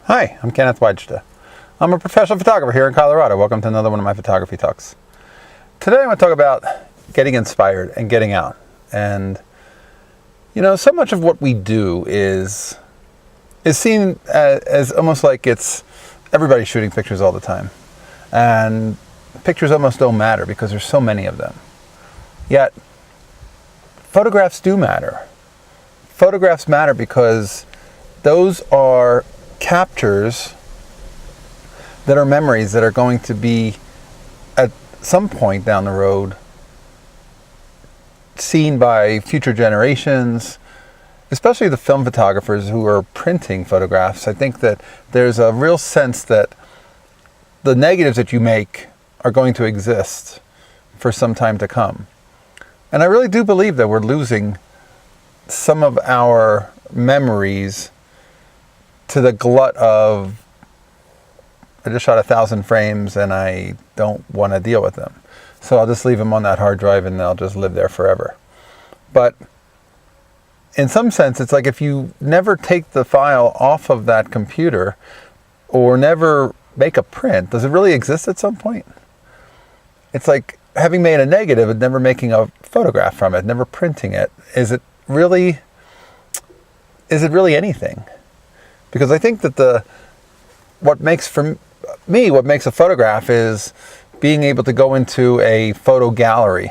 Hi, I'm Kenneth Wajda. I'm a professional photographer here in Colorado. Welcome to another one of my photography talks. Today I want to talk about getting inspired and getting out. And, so much of what we do is seen as almost like it's everybody's shooting pictures all the time. And pictures almost don't matter because there's so many of them. Yet, photographs do matter. Photographs matter because those are captures that are memories that are going to be at some point down the road seen by future generations, especially the film photographers who are printing photographs. I think that there's a real sense that the negatives that you make are going to exist for some time to come. And I really do believe that we're losing some of our memories to the glut of, I just shot 1,000 frames and I don't want to deal with them. So I'll just leave them on that hard drive and they'll just live there forever. But in some sense, it's like if you never take the file off of that computer or never make a print, does it really exist at some point? It's like having made a negative and never making a photograph from it, never printing it. Is it really anything? Because I think that what makes a photograph is being able to go into a photo gallery.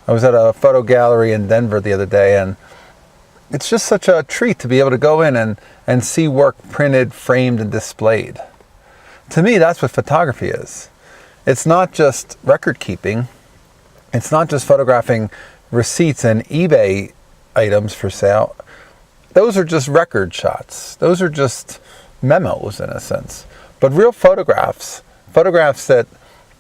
I was at a photo gallery in Denver the other day, and it's just such a treat to be able to go in and see work printed, framed, and displayed. To me, that's what photography is. It's not just record keeping. It's not just photographing receipts and eBay items for sale. Those are just record shots. Those are just memos in a sense. But real photographs that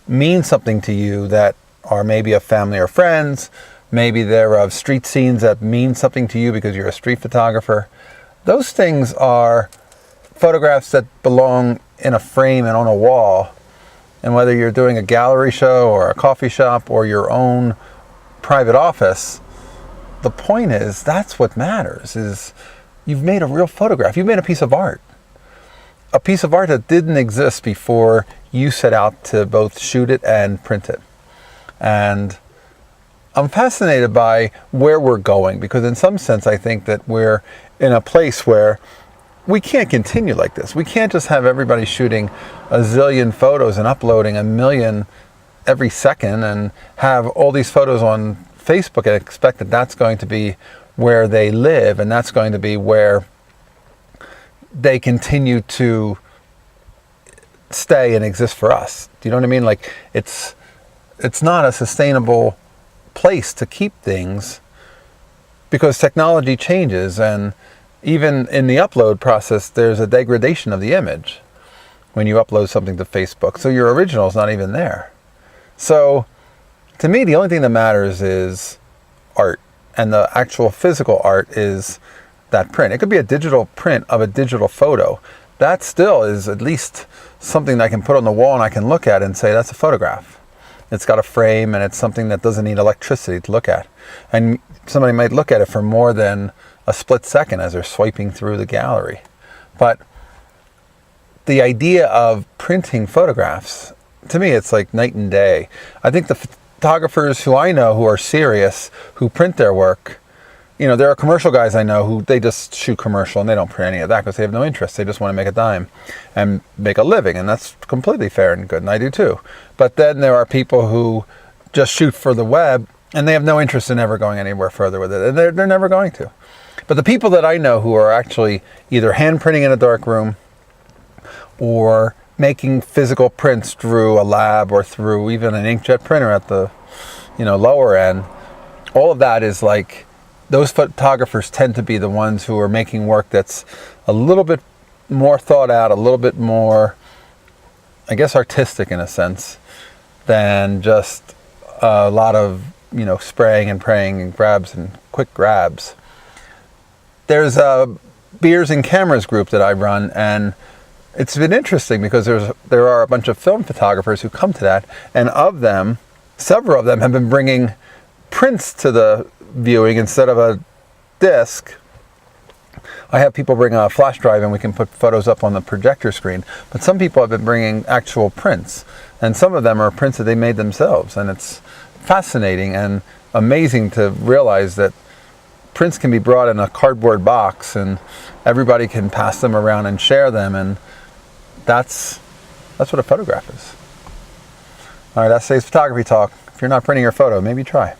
mean something to you, that are maybe of family or friends, maybe they're of street scenes that mean something to you because you're a street photographer. Those things are photographs that belong in a frame and on a wall. And whether you're doing a gallery show or a coffee shop or your own private office, the point is, that's what matters, is you've made a real photograph. You've made a piece of art. A piece of art that didn't exist before you set out to both shoot it and print it. And I'm fascinated by where we're going, because in some sense I think that we're in a place where we can't continue like this. We can't just have everybody shooting a zillion photos and uploading a million every second and have all these photos on Facebook and expect that that's going to be where they live and that's going to be where they continue to stay and exist for us. Do you know what I mean? Like, it's not a sustainable place to keep things because technology changes, and even in the upload process there's a degradation of the image when you upload something to Facebook. So your original is not even there. So to me, the only thing that matters is art, and the actual physical art is that print. It could be a digital print of a digital photo. That still is at least something that I can put on the wall and I can look at and say, that's a photograph. It's got a frame and it's something that doesn't need electricity to look at. And somebody might look at it for more than a split second as they're swiping through the gallery. But the idea of printing photographs, to me, it's like night and day. I think the photographers who I know who are serious, who print their work, there are commercial guys I know who they just shoot commercial and they don't print any of that because they have no interest. They just want to make a dime and make a living, and that's completely fair and good, and I do too. But then there are people who just shoot for the web and they have no interest in ever going anywhere further with it, and they're never going to. But the people that I know who are actually either hand printing in a dark room or making physical prints through a lab or through even an inkjet printer at the lower end, all of that is like, those photographers tend to be the ones who are making work that's a little bit more thought out, a little bit more, I guess, artistic in a sense, than just a lot of spraying and praying and grabs and quick grabs. There's a Beers and Cameras group that I run, and it's been interesting because there are a bunch of film photographers who come to that, and of them, several of them have been bringing prints to the viewing instead of a disc I have people bring a flash drive and we can put photos up on the projector screen, but some people have been bringing actual prints, and some of them are prints that they made themselves, and it's fascinating and amazing to realize that prints can be brought in a cardboard box and everybody can pass them around and share them, and that's what a photograph is. All right, that's today's photography talk. If you're not printing your photo, maybe try.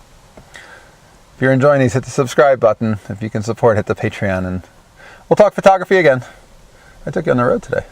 If you're enjoying these, hit the subscribe button. If you can support, hit the Patreon, and we'll talk photography again. I took you on the road today.